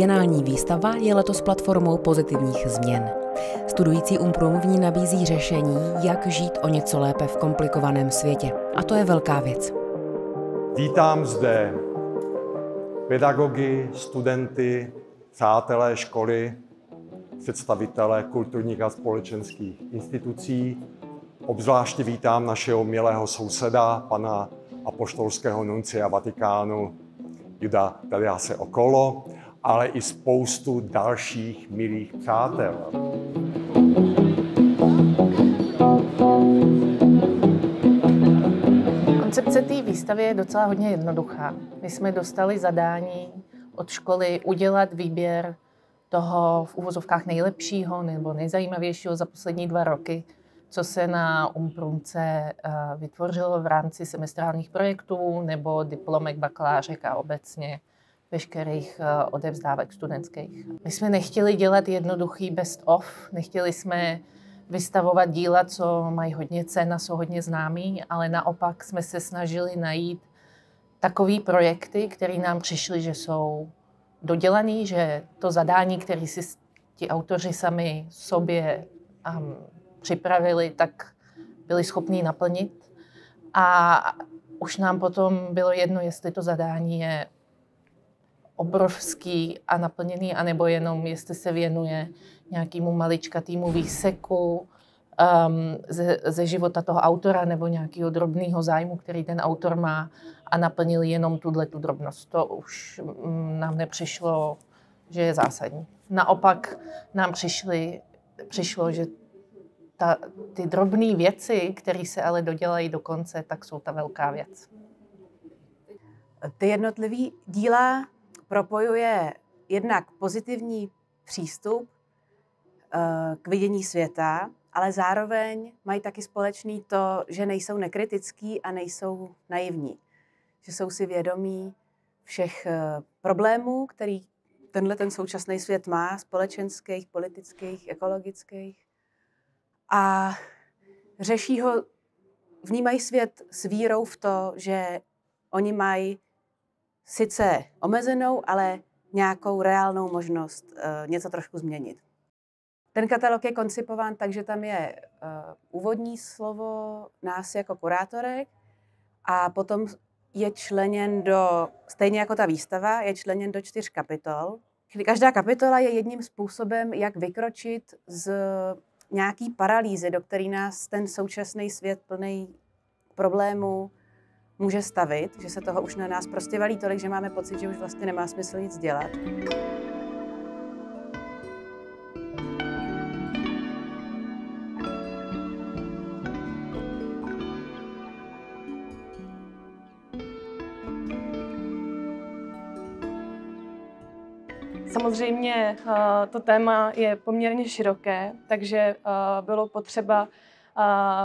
Bienální výstava je letos platformou pozitivních změn. Studující Umprum v ní nabízí řešení, jak žít o něco lépe v komplikovaném světě. A to je velká věc. Vítám zde pedagogy, studenty, přátelé školy, představitele kulturních a společenských institucí. Obzvláště vítám našeho milého souseda, pana apoštolského nuncia Vatikánu Juda Tadease Okolo, ale i spoustu dalších milých přátel. Koncepce té výstavy je docela hodně jednoduchá. My jsme dostali zadání od školy udělat výběr toho v uvozovkách nejlepšího nebo nejzajímavějšího za poslední 2 roky, co se na Umprumce vytvořilo v rámci semestrálních projektů nebo diplomek, bakalářek a obecně veškerých odevzdávek studentských. My jsme nechtěli dělat jednoduchý best of, nechtěli jsme vystavovat díla, co mají hodně cen a jsou hodně známý, ale naopak jsme se snažili najít takový projekty, které nám přišly, že jsou dodělaný, že to zadání, které si ti autoři sami sobě připravili, tak byli schopní naplnit. A už nám potom bylo jedno, jestli to zadání je obrovský a naplněný, anebo jenom jestli se věnuje nějakému maličkatýmu výseku ze života toho autora nebo nějakého drobného zájmu, který ten autor má a naplnil jenom tu drobnost. To už nám nepřišlo, že je zásadní. Naopak nám přišlo, že ty drobné věci, které se ale dodělají do konce, tak jsou ta velká věc. Ty jednotlivý díla propojuje jednak pozitivní přístup k vidění světa, ale zároveň mají taky společný to, že nejsou nekritický a nejsou naivní. Že jsou si vědomí všech problémů, který ten současný svět má, společenských, politických, ekologických. A řeší ho, vnímají svět s vírou v to, že oni mají sice omezenou, ale nějakou reálnou možnost něco trošku změnit. Ten katalog je koncipován tak, že tam je úvodní slovo nás jako kurátorek a potom je členěn stejně jako ta výstava, je členěn do 4 kapitol. Každá kapitola je jedním způsobem, jak vykročit z nějaký paralýzy, do který nás ten současný svět plný problémů může stavit, že se toho už na nás prostě valí tolik, že máme pocit, že už vlastně nemá smysl nic dělat. Samozřejmě to téma je poměrně široké, takže bylo potřeba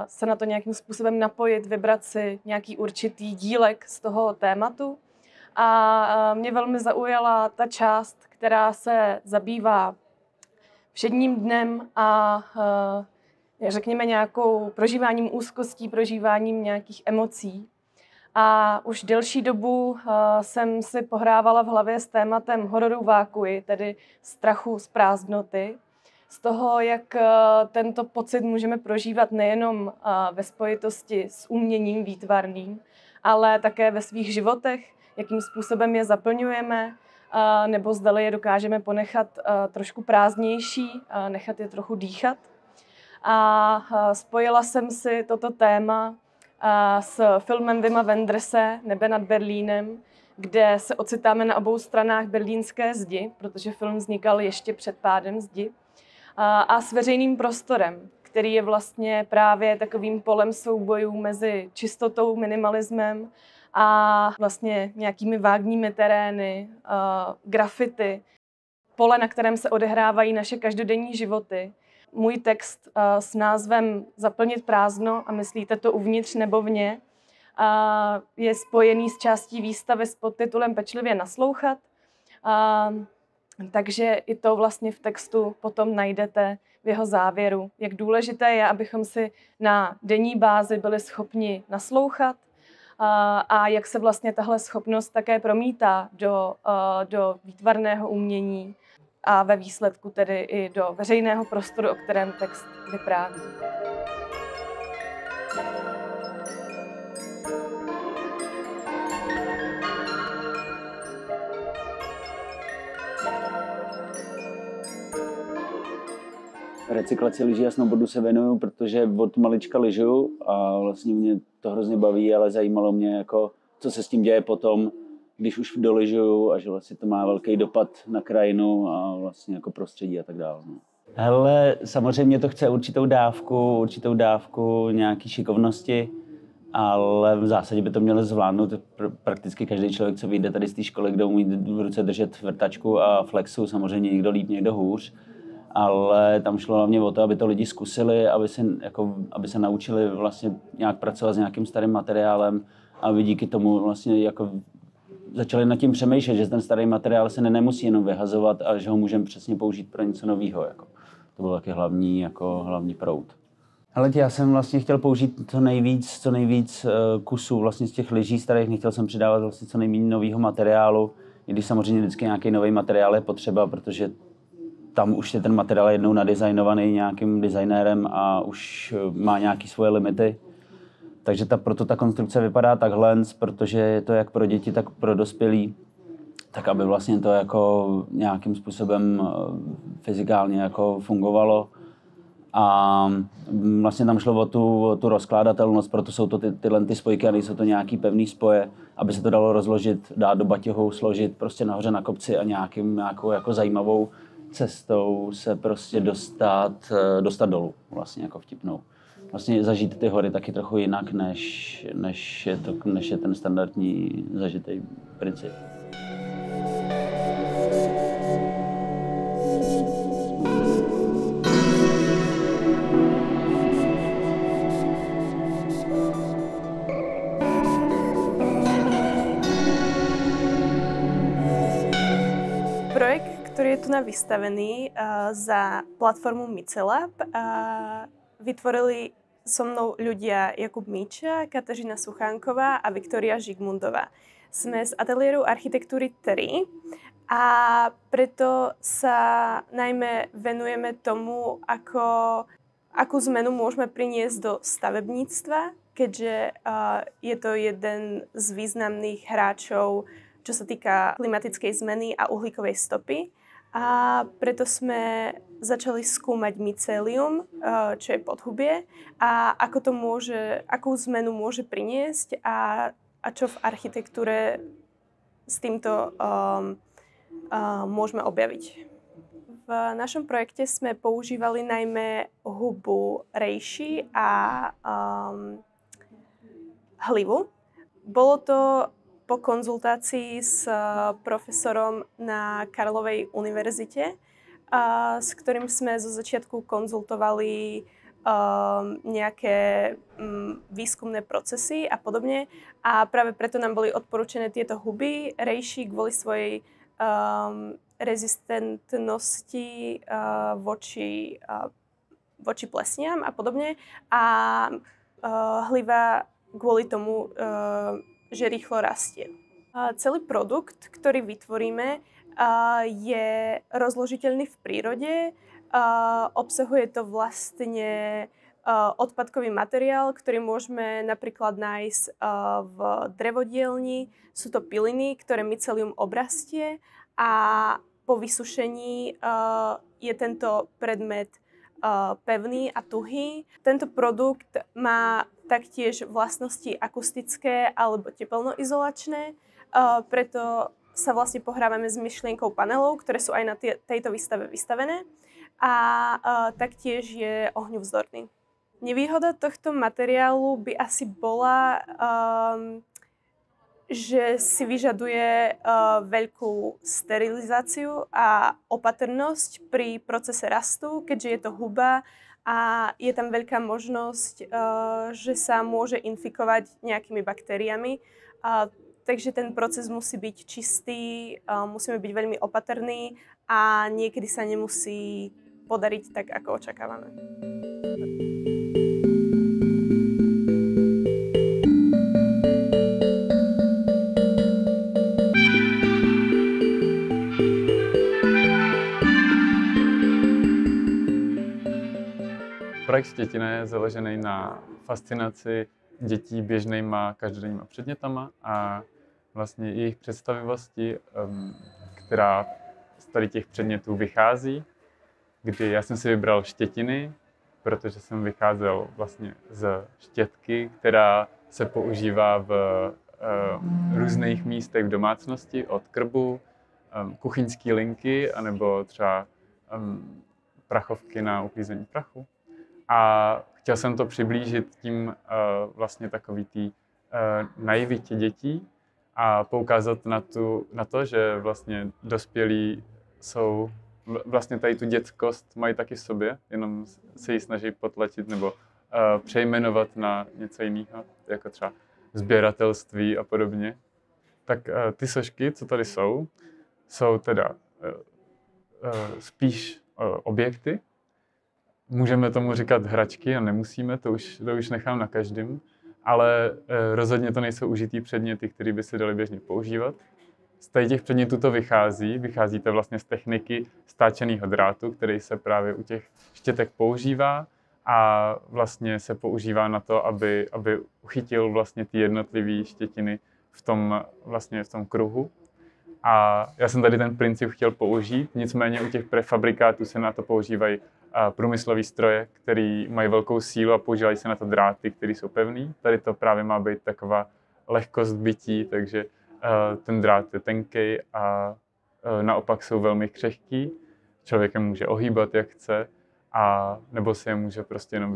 se na to nějakým způsobem napojit, vybrat si nějaký určitý dílek z toho tématu. A mě velmi zaujala ta část, která se zabývá všedním dnem a řekněme nějakou prožíváním úzkostí, prožíváním nějakých emocí. A už delší dobu jsem si pohrávala v hlavě s tématem hororu vákuji, tedy strachu z prázdnoty. Z toho, jak tento pocit můžeme prožívat nejenom ve spojitosti s uměním výtvarným, ale také ve svých životech, jakým způsobem je zaplňujeme, nebo zdali je dokážeme ponechat trošku prázdnější, nechat je trochu dýchat. A spojila jsem si toto téma s filmem Wima Wenderse Nebe nad Berlínem, kde se ocitáme na obou stranách berlínské zdi, protože film vznikal ještě před pádem zdi, a s veřejným prostorem, který je vlastně právě takovým polem soubojů mezi čistotou, minimalismem a vlastně nějakými vágními terény, grafity, pole, na kterém se odehrávají naše každodenní životy. Můj text s názvem Zaplnit prázdno a myslíte to uvnitř nebo vně je spojený s částí výstavy s podtitulem Pečlivě naslouchat. Takže i to vlastně v textu potom najdete v jeho závěru. Jak důležité je, abychom si na denní bázi byli schopni naslouchat a jak se vlastně tahle schopnost také promítá do výtvarného umění a ve výsledku tedy i do veřejného prostoru, o kterém text vypráví. Recyklaci lyží a snowboardu se věnuju, protože od malička lyžuju a vlastně mě to hrozně baví, ale zajímalo mě, jako, co se s tím děje potom, když už dolyžuju a že vlastně to má velký dopad na krajinu a vlastně jako prostředí a tak dále. No. Hele, samozřejmě to chce určitou dávku nějaký šikovnosti, ale v zásadě by to měl zvládnout prakticky každý člověk, co vyjde tady z té školy, kdo umí v ruce držet vrtačku a flexu, samozřejmě někdo líp, někdo hůř. Ale tam šlo hlavně o to, aby to lidi zkusili, aby se naučili vlastně nějak pracovat s nějakým starým materiálem, aby díky tomu vlastně jako začali nad tím přemýšlet, že ten starý materiál se nemusí jenom vyhazovat a že ho můžeme přesně použít pro něco nového. Jako. To byl taky hlavní proud. Ale já jsem vlastně chtěl použít co nejvíc kusů vlastně z těch lyží starých, nechtěl jsem přidávat vlastně co nejméně nového materiálu, i když samozřejmě vždycky nějaký nový materiál je potřeba, protože tam už je ten materiál jednou nadizajnovaný nějakým designérem a už má nějaké svoje limity. Takže proto ta konstrukce vypadá takhle, protože je to jak pro děti, tak pro dospělí. Tak aby vlastně to jako nějakým způsobem fyzikálně jako fungovalo. A vlastně tam šlo o tu rozkládatelnost, proto jsou to tyhle spojky a nejsou to nějaký pevný spoje, aby se to dalo rozložit, dát do batěhu, složit prostě nahoře na kopci a nějakou jako zajímavou cestou se prostě dostat dolů, vlastně jako vtipnou. Vlastně zažít ty hory taky trochu jinak, než je ten standardní zažitý princip. Ktorý je tu vystavený za platformu Micelab. Vytvorili so mnou ľudia Jakub Míča, Kateřina Suchánková a Viktória Žigmundová. Sme z ateliéru architektúry 3 a preto sa najmä venujeme tomu, akú zmenu môžeme priniesť do stavebníctva, keďže je to jeden z významných hráčov, čo sa týka klimatickej zmeny a uhlíkovej stopy. A preto sme začali skúmať mycelium, čo je podhubie, a akú zmenu môže priniesť a čo v architektúre s týmto môžeme objaviť. V našom projekte sme používali najmä hubu rejši a hlivu. Bolo to po konzultácii s profesorom na Karlovej univerzite, s ktorým sme zo začiatku konzultovali nejaké výskumné procesy a podobne. A práve preto nám boli odporúčené tieto huby rejši kvôli svojej rezistentnosti voči plesniam a podobne. A hliva kvôli tomu, že rýchlo rastie. Celý produkt, ktorý vytvoríme, je rozložiteľný v prírode. Obsahuje to vlastne odpadkový materiál, ktorý môžeme napríklad nájsť v drevodielni. Sú to piliny, ktoré mycelium obrastie a po vysušení je tento predmet pevný a tuhý. Tento produkt má taktiež vlastnosti akustické alebo tepelnoizolačné, preto sa vlastne pohrávame s myšlienkou panelov, ktoré sú aj na tejto výstave vystavené, a taktiež je ohňovzdorný. Nevýhoda tohto materiálu by asi bola, že si vyžaduje veľkú sterilizáciu a opatrnosť pri procese rastu, keďže je to huba a je tam veľká možnosť, že sa môže infikovať nejakými baktériami. Takže ten proces musí byť čistý, musíme byť veľmi opatrní a niekedy sa nemusí podariť tak, ako očakávame. Projekt Štětina je založený na fascinaci dětí běžnýma každodenníma předmětama a vlastně jejich představivosti, která z tady těch předmětů vychází, kdy já jsem si vybral štětiny, protože jsem vycházel vlastně z štětky, která se používá v různých místech v domácnosti, od krbu, kuchyňské linky, anebo třeba prachovky na uklízení prachu. A chtěl jsem to přiblížit tím vlastně takový tý naivitě dětí a poukázat na to, že vlastně dospělí jsou vlastně tady tu dětskost mají taky v sobě, jenom se ji snaží potlačit nebo přejmenovat na něco jiného, jako třeba sběratelství a podobně. Tak ty sošky, co tady jsou teda spíš objekty. Můžeme tomu říkat hračky a nemusíme, to už nechám na každém, ale rozhodně to nejsou užitý předměty, které by se daly běžně používat. Z těch předmětů to vychází to vlastně z techniky stáčeného drátu, který se právě u těch štětek používá a vlastně se používá na to, aby uchytil vlastně ty jednotlivé štětiny v tom kruhu. A já jsem tady ten princip chtěl použít, nicméně u těch prefabrikátů se na to používají průmyslové stroje, které mají velkou sílu a používají se na to dráty, které jsou pevný. Tady to právě má být taková lehkost bytí, takže ten drát je tenký a naopak jsou velmi křehký. Člověk je může ohýbat, jak chce, a nebo si je může prostě jenom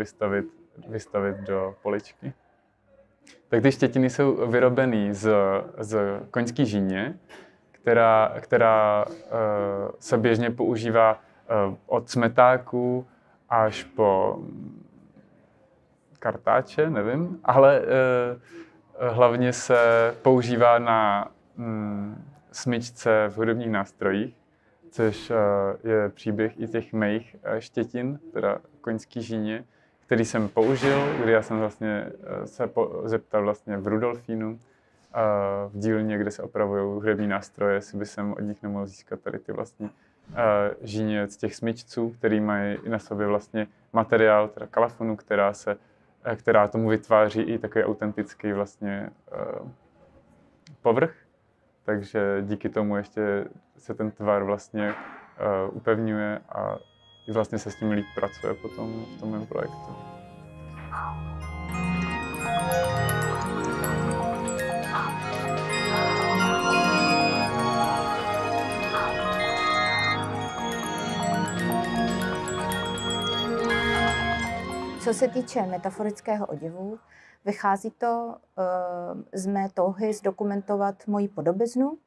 vystavit do poličky. Tak ty štětiny jsou vyrobený z koňské žíně, která se běžně používá od smetáků až po kartáče, nevím, ale hlavně se používá na smyčce v hudebních nástrojích, což je příběh i těch mých štětin, teda koňský žíně, který jsem použil, kdy já jsem vlastně se zeptal vlastně v Rudolfínu, v dílně, kde se opravují hudební nástroje, jestli by jsem od nich nemohl získat tady ty vlastně žíně z těch smyčců, který mají na sobě vlastně materiál, teda kalafonu, která tomu vytváří i takový autentický vlastně povrch. Takže díky tomu ještě se ten tvar vlastně upevňuje a vlastně se s tím líp pracuje potom v tom mém projektu. Co se týče metaforického oděvu, vychází to z mé touhy zdokumentovat moji podobiznu,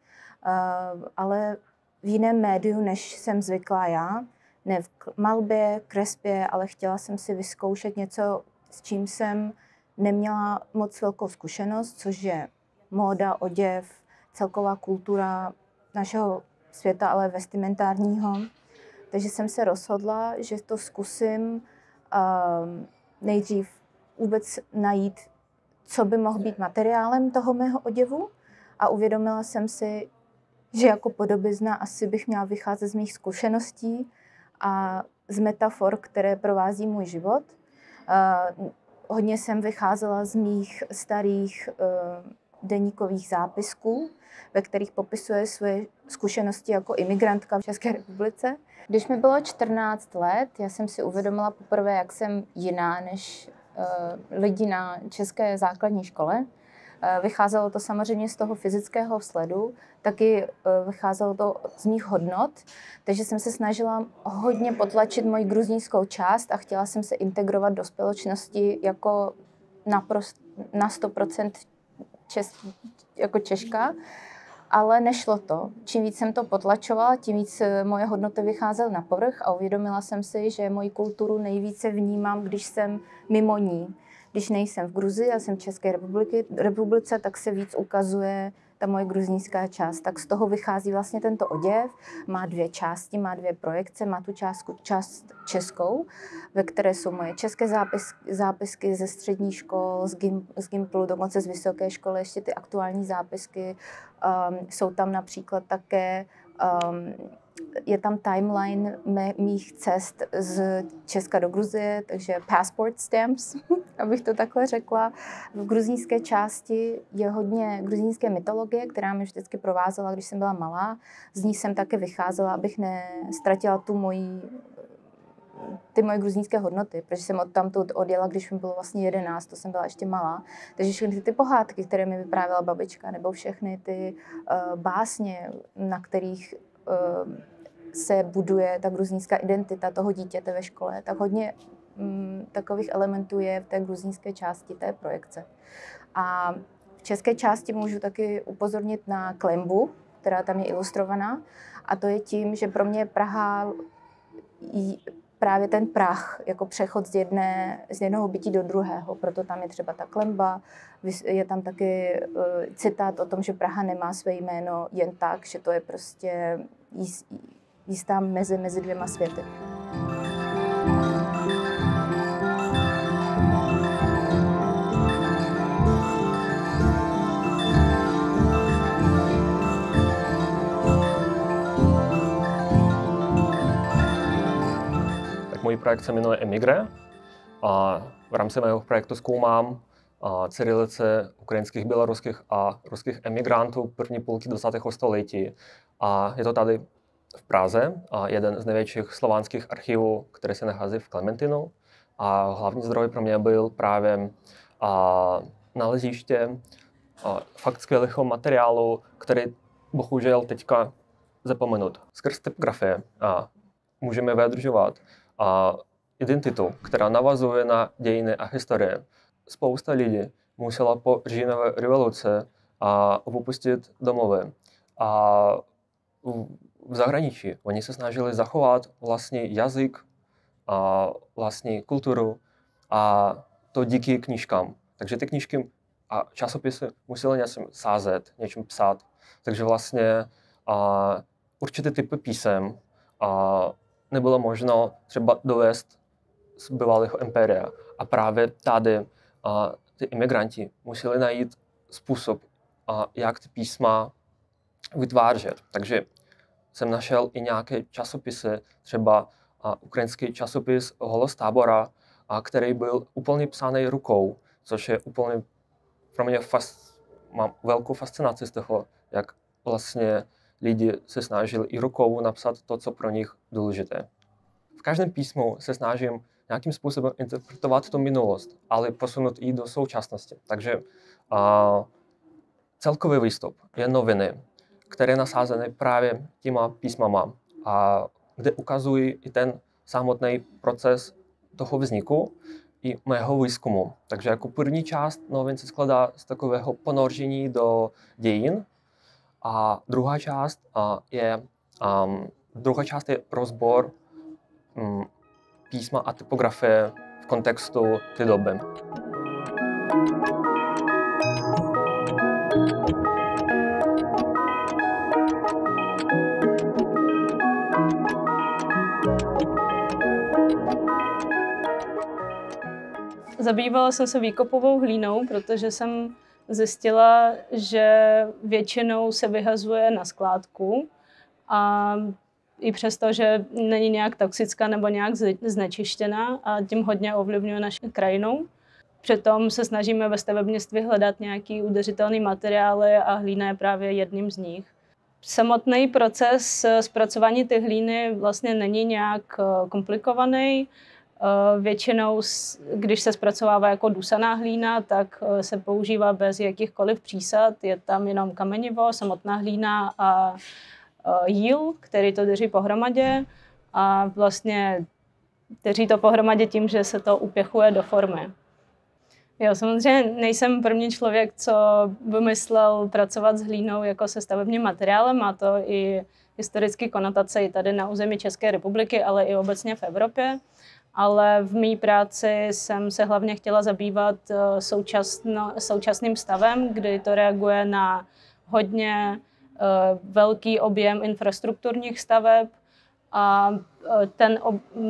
ale v jiném médiu, než jsem zvyklá já. Ne v malbě, kresbě, ale chtěla jsem si vyzkoušet něco, s čím jsem neměla moc velkou zkušenost, což je móda, oděv, celková kultura našeho světa, ale vestimentárního. Takže jsem se rozhodla, že to zkusím nejdřív vůbec najít, co by mohl být materiálem toho mého oděvu, a uvědomila jsem si, že jako podobizna asi bych měla vycházet z mých zkušeností a z metafor, které provází můj život. Hodně jsem vycházela z mých starých deníkových zápisků, ve kterých popisuje své zkušenosti jako imigrantka v České republice. Když mi bylo 14 let, já jsem si uvědomila poprvé, jak jsem jiná než lidi na české základní škole. Vycházelo to samozřejmě z toho fyzického vzhledu, taky vycházelo to z mých hodnot, takže jsem se snažila hodně potlačit moji gruzínskou část a chtěla jsem se integrovat do společnosti jako na 100% jako Češka, ale nešlo to. Čím víc jsem to potlačovala, tím víc moje hodnoty vycházely na povrch a uvědomila jsem si, že moji kulturu nejvíce vnímám, když jsem mimo ní. Když nejsem v Gruzii, já jsem v České republice, tak se víc ukazuje ta moje gruzínská část. Tak z toho vychází vlastně tento oděv. Má 2 části, má 2 projekce. Má tu část českou, ve které jsou moje české zápisky ze středních škol, z Gimplu, dokonce z vysoké školy, ještě ty aktuální zápisky. Jsou tam například také je tam timeline mých cest z Česka do Gruzie, takže passport stamps, abych to takhle řekla. V gruzínské části je hodně gruzínské mytologie, která mě vždycky provázela, když jsem byla malá. Z ní jsem také vycházela, abych nestratila ty moje gruzínské hodnoty, protože jsem odtamtud odjela, když mi bylo vlastně 11, to jsem byla ještě malá. Takže všechny ty pohádky, které mi vyprávěla babička, nebo všechny ty básně, na kterých se buduje ta gruzínská identita toho dítěte ve škole, tak hodně takových elementů je v té gruzínské části té projekce. A v české části můžu taky upozornit na klembu, která tam je ilustrovaná. A to je tím, že pro mě Praha právě ten prach, jako přechod z jednoho bytí do druhého. Proto tam je třeba ta klemba, je tam taky citát o tom, že Praha nemá své jméno jen tak, že to je prostě jistá mezi dvěma světy. Můj projekt se jmenuje Emigre a v rámci mého projektu zkoumám cyrilice ukrajinských, běloruských a ruských emigrantů první půlky 20. století. A je to tady v Praze, jeden z největších slovanských archivů, který se nachází v Klementinu. A hlavní zdroj pro mě byl právě naleziště fakt skvělého materiálu, který bohužel teďka zapomenut. Skrz typografie můžeme vyjadřovat identitu, která navazuje na dějiny a historie. Spousta lidí musela po říjnové revoluce opustit domovy. A v zahraničí oni se snažili zachovat vlastní jazyk, vlastní kulturu a to díky knížkám. Takže ty knížky a časopisy museli něčím sázet, něčím psát. Takže vlastně určité typy písem nebylo možno třeba dovést z bývalého impéria. A právě tady ty imigranti museli najít způsob, jak ty písma vytvářet. Takže jsem našel i nějaké časopisy, třeba ukrajinský časopis Holostábora, který byl úplně psaný rukou, což je úplně pro mě mám velkou fascinaci z toho, jak vlastně lidi se snažili i rukou napsat to, co pro nich důležité. V každém písmu se snažím nějakým způsobem interpretovat tu minulost, ale posunout i do současnosti. Takže celkový výstup je noviny, které nasázeny právě těma písmama, kde ukazují i ten samotný proces toho vzniku i mého výzkumu. Takže jako první část novin se skladá z takového ponoření do dějin, a druhá část je rozbor písma a typografie v kontextu té doby. Zabývala jsem se výkopovou hlínou, protože jsem zjistila, že většinou se vyhazuje na skládku a i přesto, že není nějak toxická nebo nějak znečištěná a tím hodně ovlivňuje naši krajinu. Přitom se snažíme ve stavebnictví hledat nějaký udržitelný materiály a hlína je právě jedním z nich. Samotný proces zpracování té hlíny vlastně není nějak komplikovaný. Většinou, když se zpracovává jako dusaná hlína, tak se používá bez jakýchkoliv přísad. Je tam jenom kamenivo, samotná hlína a jíl, který to drží pohromadě. A vlastně drží to pohromadě tím, že se to upěchuje do formy. Jo, samozřejmě nejsem první člověk, co vymyslel pracovat s hlínou jako se stavebním materiálem. Má to i historické konotace i tady na území České republiky, ale i obecně v Evropě. Ale v mé práci jsem se hlavně chtěla zabývat současným stavem, kdy to reaguje na hodně velký objem infrastrukturních staveb a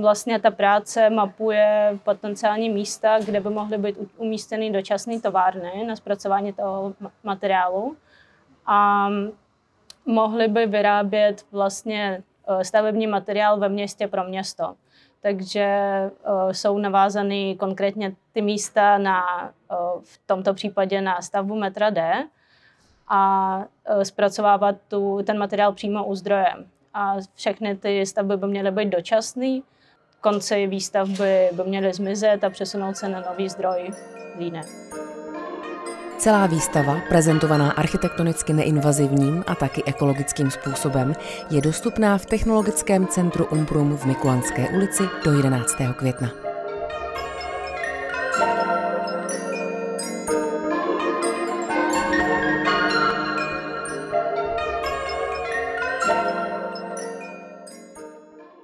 vlastně ta práce mapuje potenciální místa, kde by mohly být umístěny dočasné továrny na zpracování toho materiálu a mohly by vyrábět vlastně stavební materiál ve městě pro město. Takže jsou navázány konkrétně ty místa v tomto případě na stavbu metra D a zpracovávat ten materiál přímo u zdroje. A všechny ty stavby by měly být dočasné, konci výstavby by měly zmizet a přesunout se na nový zdroj líné. Celá výstava, prezentovaná architektonicky neinvazivním a taky ekologickým způsobem, je dostupná v Technologickém centru Umprum v Mikulanské ulici do 11. května.